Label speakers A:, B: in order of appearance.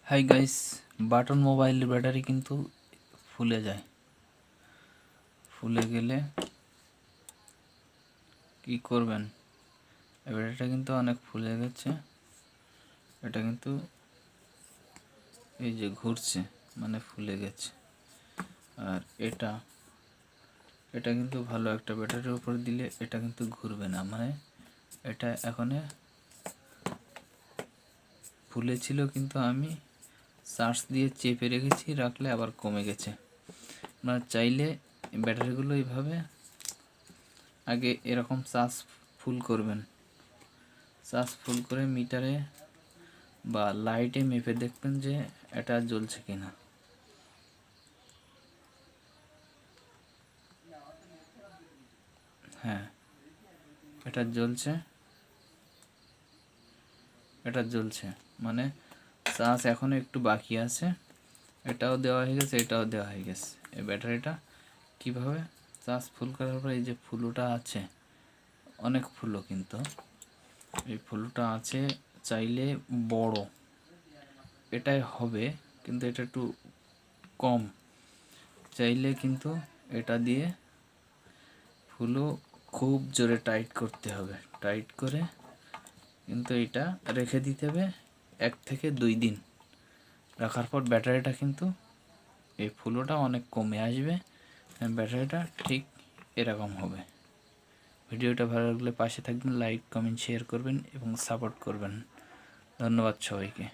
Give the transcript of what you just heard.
A: Hi guys, button মোবাইলের battery কিন্তু ফুলে যায়। ফুলে গেলে কি করবেন? এই ব্যাটারিটা কিন্তু অনেক ফুলে গেছে। এটা কিন্তু এই যে ঘুরছে, মানে ফুলে গেছে। আর এটা এটা কিন্তু ভালো একটা ব্যাটারির উপর দিলে এটা কিন্তু ঘুরবে না, মানে এটা এখন ফুলেছিল, কিন্তু আমি চার্জ দিয়ে চেপে রেখেছি, রাখলে আবার কমে গেছে। আপনারা চাইলে ব্যাটারিগুলো এইভাবে আগে এরকম চার্জ ফুল করবেন। চার্জ ফুল করে মিটারে বা লাইটে মেপে দেখবেন যে এটা জ্বলছে কিনা। হ্যাঁ, এটা জ্বলছে, এটা জ্বলছে, মানে চার্জ এখনো একটু বাকি আছে। এটাও দেওয়া হয়ে গেছে, এটাও দেওয়া হয়ে গেছে। এই ব্যাটারিটা কিভাবে চার্জ ফুল করার পর এই যে ফুলোটা আছে, অনেক ফুলো, কিন্তু এই ফুলটা আছে, চাইলে বড় এটাই হবে, কিন্তু এটা একটু কম। চাইলে কিন্তু এটা দিয়ে ফুলও খুব জোরে টাইট করতে হবে। টাইট করে কিন্তু এটা রেখে দিতে হবে 1 থেকে 2 দিন। রাখার পর ব্যাটারিটা কিন্তু এই ফুলোটা অনেক কমে আসবে। ব্যাটারিটা ঠিক এরকম হবে। ভিডিওটা ভালো লাগলে পাশে থাকবেন, লাইক কমেন্ট শেয়ার করবেন এবং সাপোর্ট করবেন। ধন্যবাদ সবাইকে।